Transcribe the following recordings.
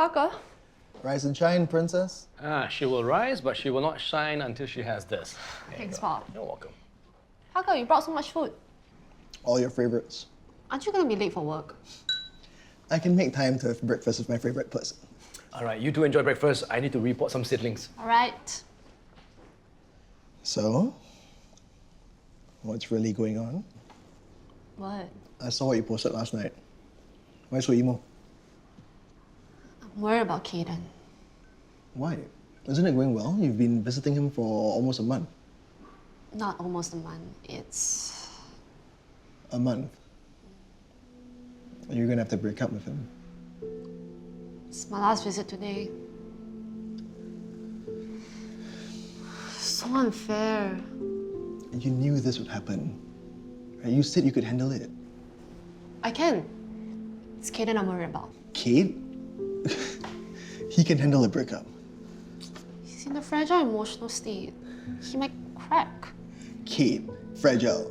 Parker? Rise and shine, princess. She will rise, but she will not shine until she has this. Thanks, Pop. You're welcome. Parker, you brought so much food. All your favorites. Aren't you gonna be late for work? I can make time to have breakfast with my favorite person. All right, you two enjoy breakfast. I need to report some seedlings. All right. So, what's really going on? What? I saw what you posted last night. Why so emo? I'm worried about Caden. Why? Isn't it going well? You've been visiting him for almost a month. Not almost a month. It's... A month. You're gonna have to break up with him. It's my last visit today. So unfair. You knew this would happen. Right? You said you could handle it. I can. It's Caden I'm worried about. Kate? He can handle a breakup. He's in a fragile emotional state. He might crack. Kate, fragile.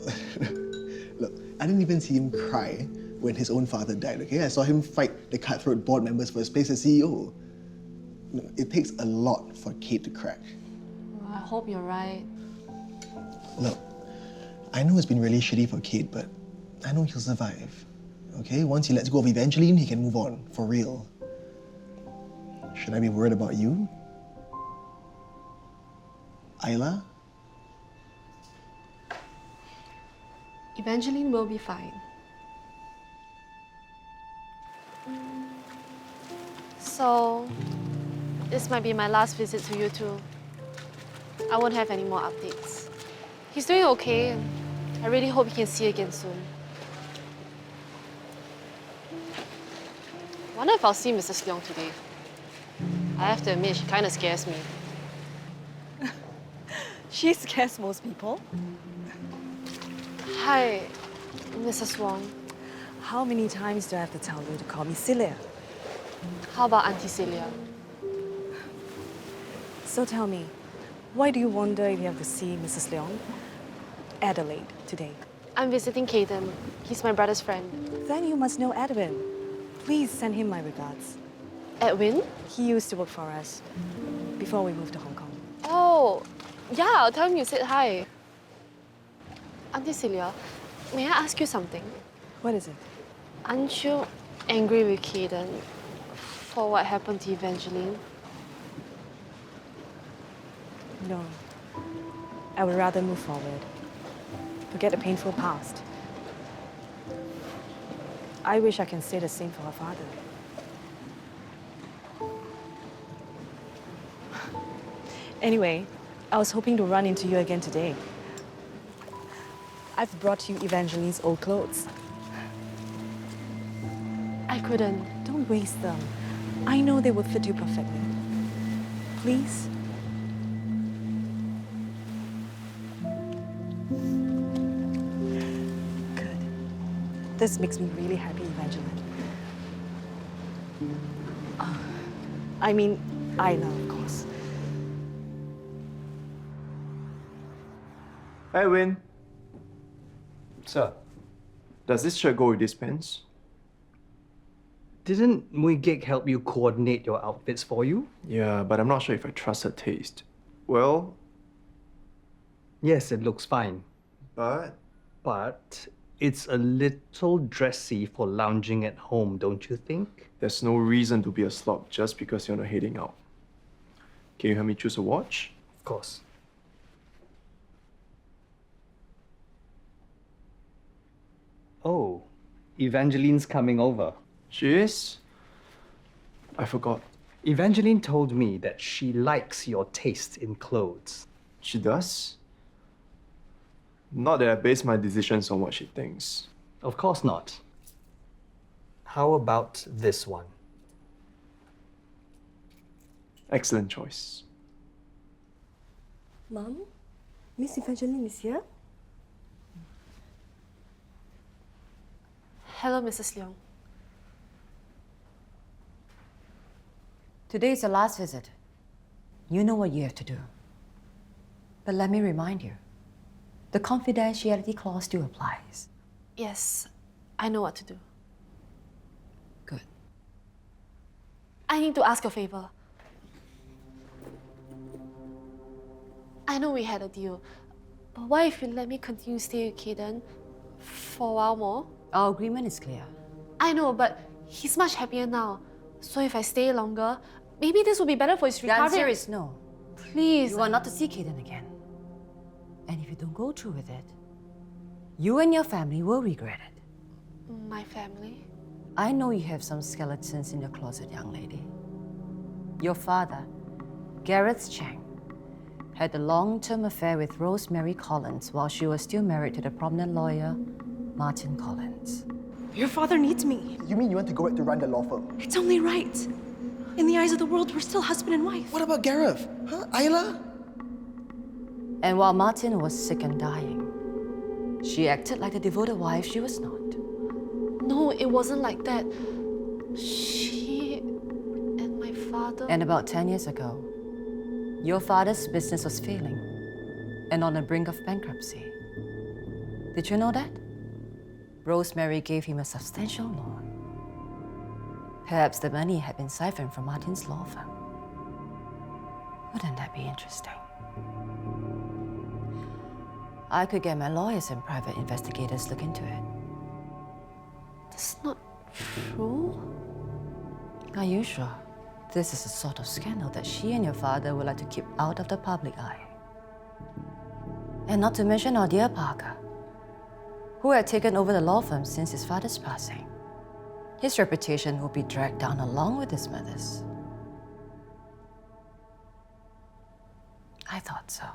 Look, I didn't even see him cry when his own father died, okay? I saw him fight the cutthroat board members for his place as CEO. No, it takes a lot for Kate to crack. Well, I hope you're right. Look, I know it's been really shitty for Kate, but I know he'll survive. Okay? Once he lets go of Evangeline, he can move on, for real. Should I be worried about you? Ayla? Evangeline will be fine. So, this might be my last visit to you two. I won't have any more updates. He's doing okay, and I really hope he can see you again soon. Wonder if I'll see Mrs. Leong today. I have to admit, she kind of scares me. She scares most people. Hi, Mrs. Wong. How many times do I have to tell you to call me Celia? How about Auntie Celia? So tell me, why do you wonder if you have to see Mrs. Leong? Adelaide today. I'm visiting Caden. He's my brother's friend. Then you must know Edwin. Please send him my regards. Edwin? He used to work for us before we moved to Hong Kong. Oh, yeah, I'll tell him you said hi. Auntie Celia, may I ask you something? What is it? Aren't you angry with Caden for what happened to Evangeline? No. I would rather move forward. Forget the painful past. I wish I can say the same for her father. Anyway, I was hoping to run into you again today. I've brought you Evangeline's old clothes. I couldn't. Don't waste them. I know they will fit you perfectly. Please? Good. This makes me really happy, Evangeline. I mean, Ayla, of course. Hi, Win. Sir, Does this shirt go with these pants? didn't Mui Gig help you coordinate your outfits for you? Yeah, but I'm not sure if I trust her taste. Well, Yes, it looks fine, but... but it's a little dressy for lounging at home, don't you think? There's no reason to be a slob just because you're not heading out. Can you help me choose a watch? Of course. Oh, Evangeline's coming over. She is? I forgot. Evangeline told me that she likes your taste in clothes. She does? Not that I base my decisions on what she thinks. Of course not. How about this one? Excellent choice. Mom, Miss Evangeline is here? Hello, Mrs. Leong. Today is the last visit. You know what you have to do. But let me remind you, the confidentiality clause still applies. Yes, I know what to do. Good. I need to ask a favor. I know we had a deal, but what if you let me continue staying with Caden for a while more? Our agreement is clear. I know, but he's much happier now. So if I stay longer, maybe this will be better for his The recovery. answer is no. Please. You are not to see Kaden again. And if you don't go through with it, you and your family will regret it. My family? I know you have some skeletons in your closet, young lady. Your father, Gareth Chang, had a long-term affair with Rosemary Collins while she was still married to the prominent lawyer, Martin Collins. Your father needs me. You mean you want to go back to run the law firm? It's only right. In the eyes of the world, we're still husband and wife. What about Gareth? Huh? Ayla? And while Martin was sick and dying, she acted like the devoted wife she was not. No, it wasn't like that. She and my father... And about 10 years ago, your father's business was failing and on the brink of bankruptcy. Did you know that? Rosemary gave him a substantial loan. Perhaps the money had been siphoned from Martin's law firm. Wouldn't that be interesting? I could get my lawyers and private investigators look into it. That's not true. Are you sure? This is the sort of scandal that she and your father would like to keep out of the public eye. And not to mention our dear Parker, who had taken over the law firm since his father's passing. His reputation will be dragged down along with his mother's. I thought so.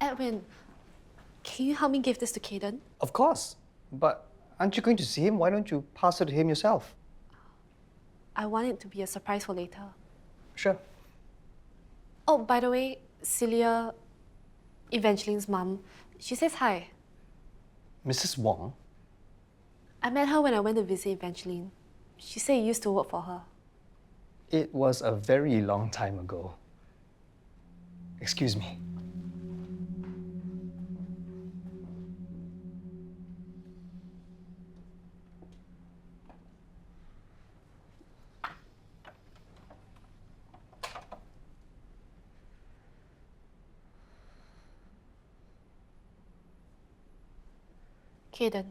Edwin, can you help me give this to Caden? Of course. But aren't you going to see him? Why don't you pass it to him yourself? I want it to be a surprise for later. Sure. Oh, by the way, Celia, Evangeline's mum, she says hi. Mrs. Wong? I met her when I went to visit Evangeline. She said you used to work for her. It was a very long time ago. Excuse me. Caden,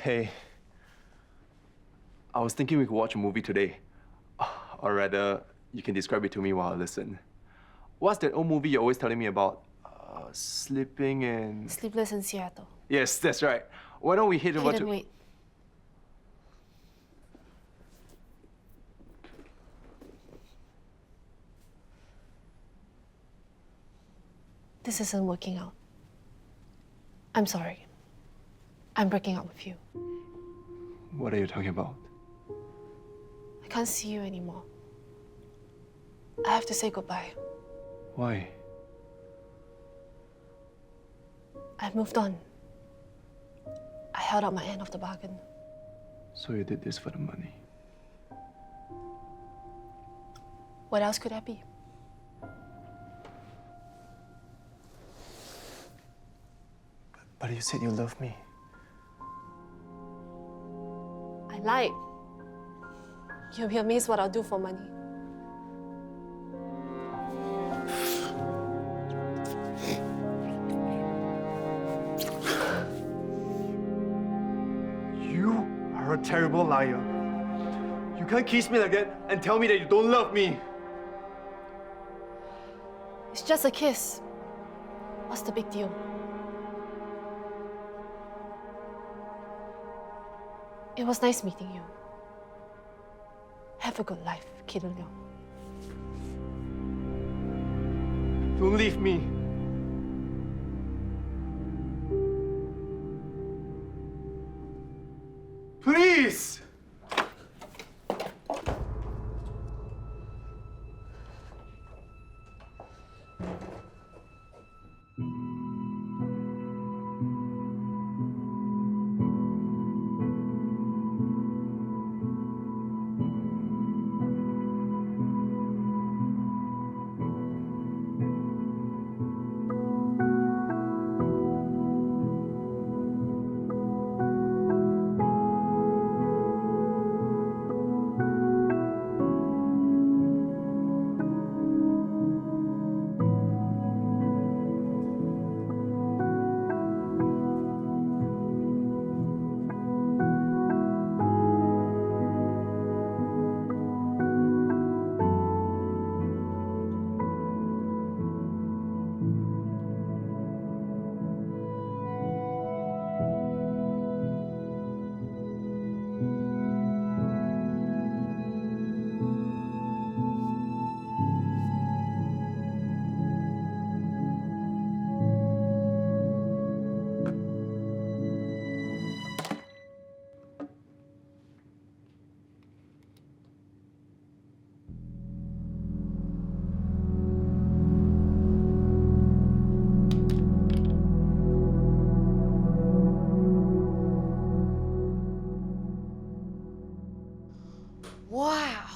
Hey, I was thinking we could watch a movie today. Or rather, you can describe it to me while I listen. What's that old movie you're always telling me about? Sleeping in... Sleepless in Seattle. Yes, that's right. Why don't we head over Caden, to... wait. This isn't working out. I'm sorry. I'm breaking up with you. What are you talking about? I can't see you anymore. I have to say goodbye. Why? I've moved on. I held out my end of the bargain. So you did this for the money? What else could I be? But you said you love me. I lied. You'll be amazed what I'll do for money. You are a terrible liar. You can't kiss me like that and tell me that you don't love me. It's just a kiss. What's the big deal? It was nice meeting you. Have a good life, Caden Leong. Don't leave me. Please! Wow.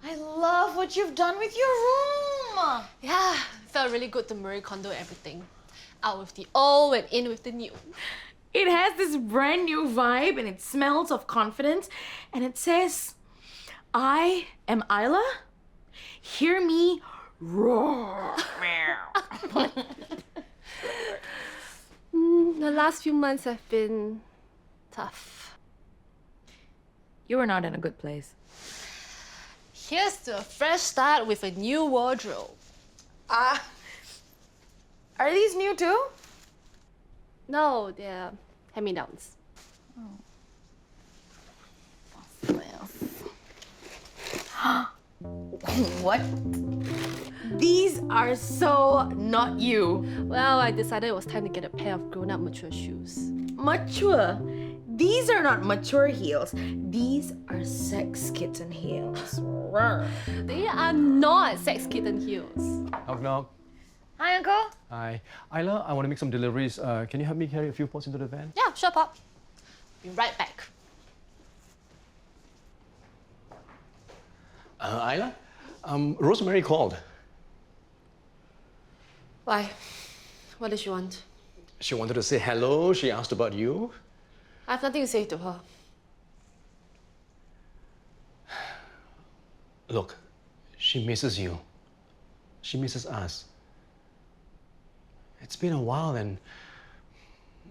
I love what you've done with your room. Yeah, felt really good to Marie Kondo everything. Out with the old and in with the new. It has this brand new vibe and it smells of confidence. And it says, I am Isla. Hear me roar. The last few months have been tough. You were not in a good place. Here's to a fresh start with a new wardrobe. Are these new too? No, they're hand-me-downs. What? These are so not you. Well, I decided it was time to get a pair of grown-up mature shoes. Mature. These are not mature heels. These are sex kitten heels. Rawr. They are not sex kitten heels. Knock, knock. Hi, Uncle. Hi. Isla, I want to make some deliveries. Can you help me carry a few pots into the van? Yeah, sure, Pop. Be right back. Isla, Rosemary called. Why? What did she want? She wanted to say hello. She asked about you. I have nothing to say to her. Look, she misses you. She misses us. It's been a while and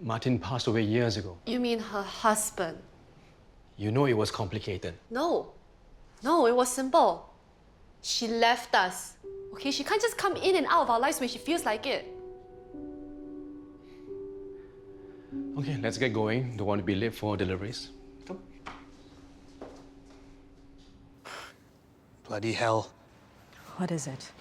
Martin passed away years ago. You mean her husband? You know it was complicated. No. No, it was simple. She left us. Okay, she can't just come in and out of our lives when she feels like it. Okay, let's get going. Don't want to be late for deliveries. Come. Bloody hell. What is it?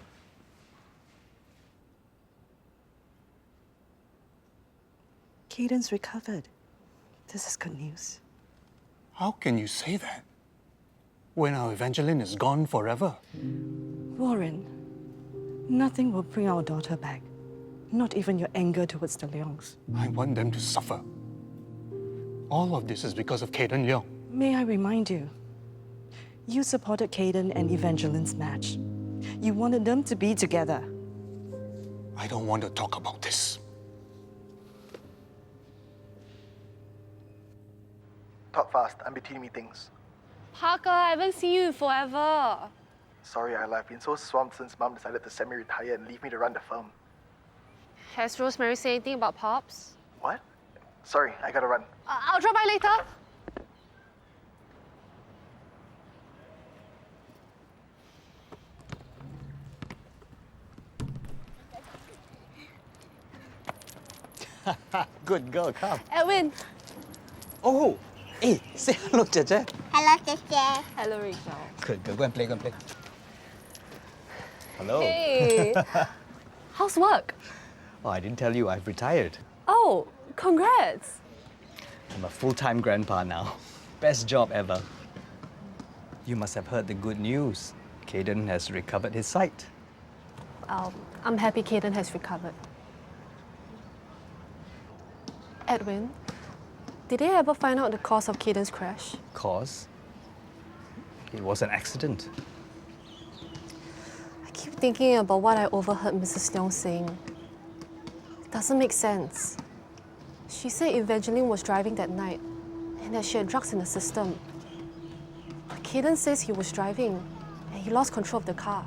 Caden's recovered. This is good news. How can you say that? When our Evangeline is gone forever? Warren, nothing will bring our daughter back. Not even your anger towards the Leongs. I want them to suffer. All of this is because of Caden Leong. May I remind you, you supported Caden and Evangeline's match. You wanted them to be together. I don't want to talk about this. Talk fast, I'm between meetings. Parker, I haven't seen you in forever. Sorry, Isla, I've been so swamped since Mom decided to semi-retire and leave me to run the firm. Has Rosemary said anything about Pops? What? Sorry, I gotta run. I'll drop by later. Good girl, come. Edwin. Oh, hey, say hello, Jeje. Hello, Jeje. Hello, Rachel. Good girl, go and play, go and play. Hello. Hey. How's work? Oh, I didn't tell you, I've retired. Oh, congrats. I'm a full-time grandpa now. Best job ever. You must have heard the good news. Caden has recovered his sight. I'm happy Caden has recovered. Edwin, did they ever find out the cause of Caden's crash? Cause? It was an accident. I keep thinking about what I overheard Mrs. Leong saying. It doesn't make sense. She said Evangeline was driving that night and that she had drugs in the system. But Caden says he was driving and he lost control of the car.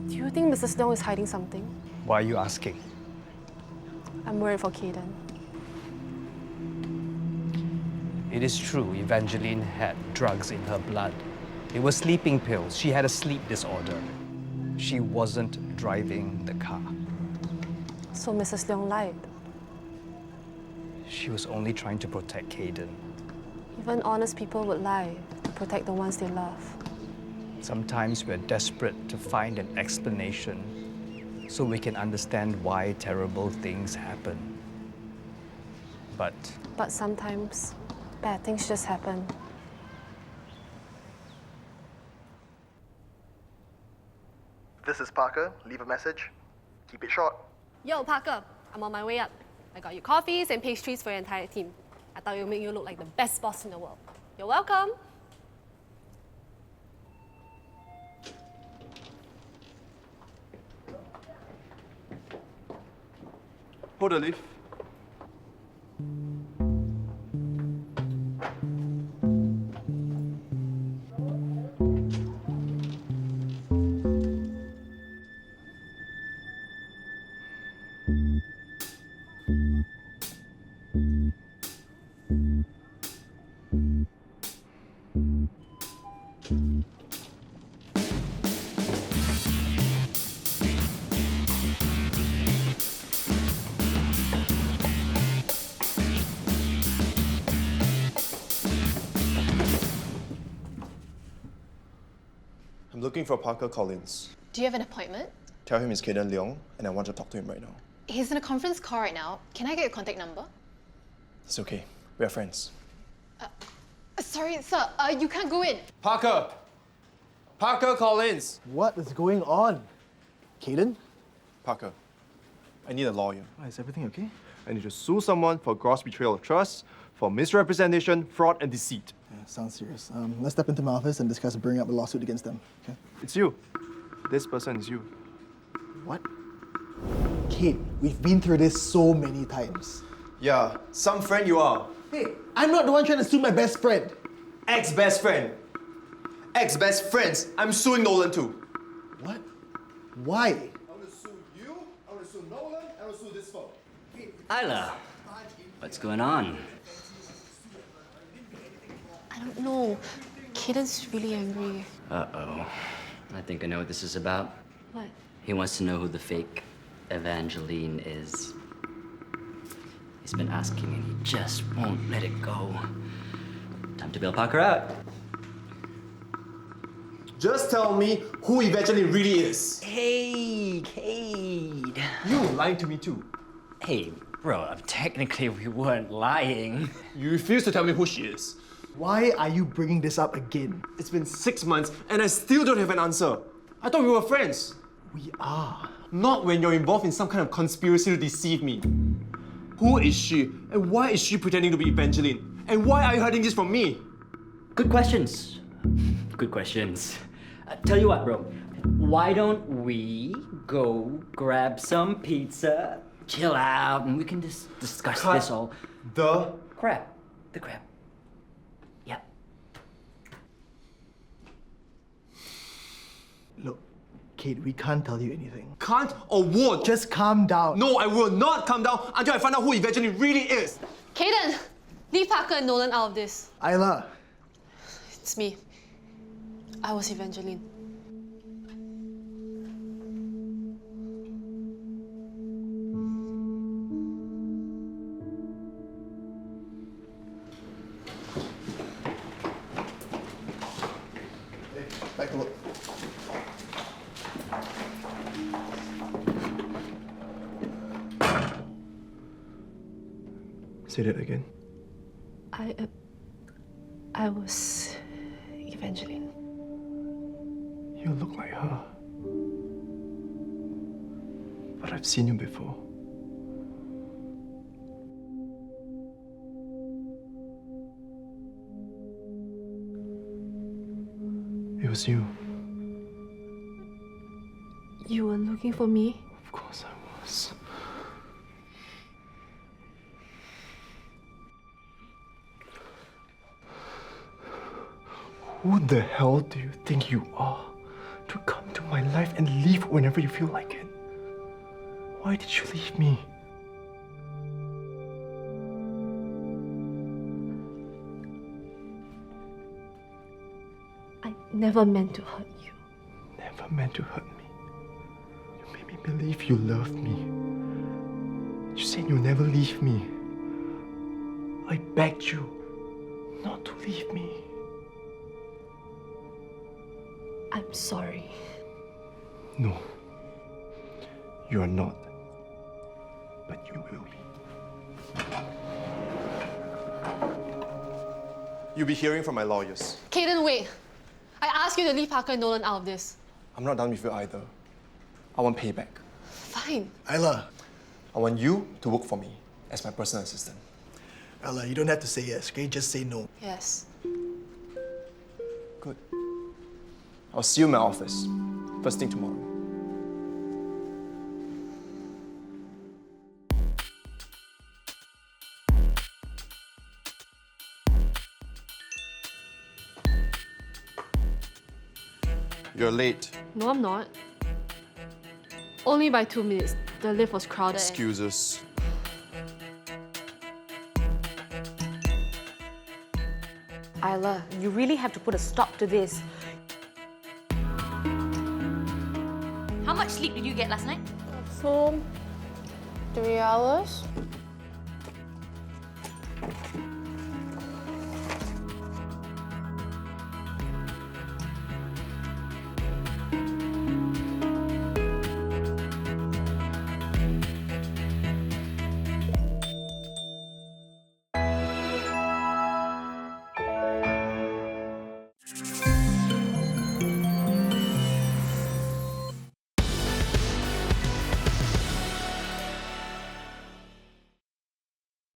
Do you think Mrs. Leong is hiding something? Why are you asking? I'm worried for Caden. It is true, Evangeline had drugs in her blood. It was sleeping pills. She had a sleep disorder. She wasn't driving the car. So Mrs. Leong lied. She was only trying to protect Caden. Even honest people would lie to protect the ones they love. Sometimes we're desperate to find an explanation so we can understand why terrible things happen. But sometimes, bad things just happen. This is Parker. Leave a message. Keep it short. Yo, Parker, I'm on my way up. I got you coffees and pastries for your entire team. I thought it would make you look like the best boss in the world. You're welcome. Hold the leaf. I'm looking for Parker Collins. Do you have an appointment? Tell him it's Caden Leong, and I want to talk to him right now. He's in a conference call right now. Can I get your contact number? It's okay. We are friends. Sorry, sir. You can't go in. Parker! Parker Collins! What is going on? Caden? Parker, I need a lawyer. Is everything okay? I need to sue someone for gross betrayal of trust, for misrepresentation, fraud, and deceit. Yeah, sounds serious. Let's step into my office and discuss bringing up a lawsuit against them. Okay? It's you. This person is you. What? Kate, we've been through this so many times. Yeah, some friend you are. Hey, I'm not the one trying to sue my best friend. Ex-best friend. Ex-best friends. I'm suing Nolan too. What? Why? I want to sue you, I want to sue Nolan, I want to sue this phone. Isla, what's going on? I don't know. Caden's really angry. Uh-oh. I think I know what this is about. What? He wants to know who the fake Evangeline is. He's been asking and he just won't let it go. Time to bail Parker out. Just tell me who Evangeline really is. Hey, Cade. You lying to me too. Hey, bro, technically we weren't lying. You refuse to tell me who she is. Why are you bringing this up again? It's been 6 months and I still don't have an answer. I thought we were friends. We are. Not when you're involved in some kind of conspiracy to deceive me. Who is she? And why is she pretending to be Evangeline? And why are you hiding this from me? Good questions. Good questions. Tell you what, bro. Why don't we go grab some pizza, chill out, and we can just discuss Cut this all. the crap. The crap. Yep. Look, Kate, we can't tell you anything. Can't or won't? Just calm down. No, I will not come down until I find out who Evangeline really is. Caden! Leave Parker and Nolan out of this. Isla, It's me. I was Evangeline. back to work. Say that again. I was Evangeline. You look like her. But I've seen you before. It was you. You were looking for me? Of course I was. Who the hell do you think you are to come to my life and leave whenever you feel like it? Why did you leave me? I never meant to hurt you. Never meant to hurt me. You made me believe you loved me. You said you'll never leave me. I begged you not to leave me. I'm sorry. No. You are not. But you will be. You'll be hearing from my lawyers. Caden, wait. I asked you to leave Parker and Nolan out of this. I'm not done with you either. I want payback. Fine. Isla, I want you to work for me as my personal assistant. Isla, you don't have to say yes, okay? Just say no. Yes. Good. I'll see you in my office. First thing tomorrow. You're late. No, I'm not. Only by 2 minutes. The lift was crowded. Excuses. Isla, you really have to put a stop to this. How much sleep did you get last night? So, 3 hours?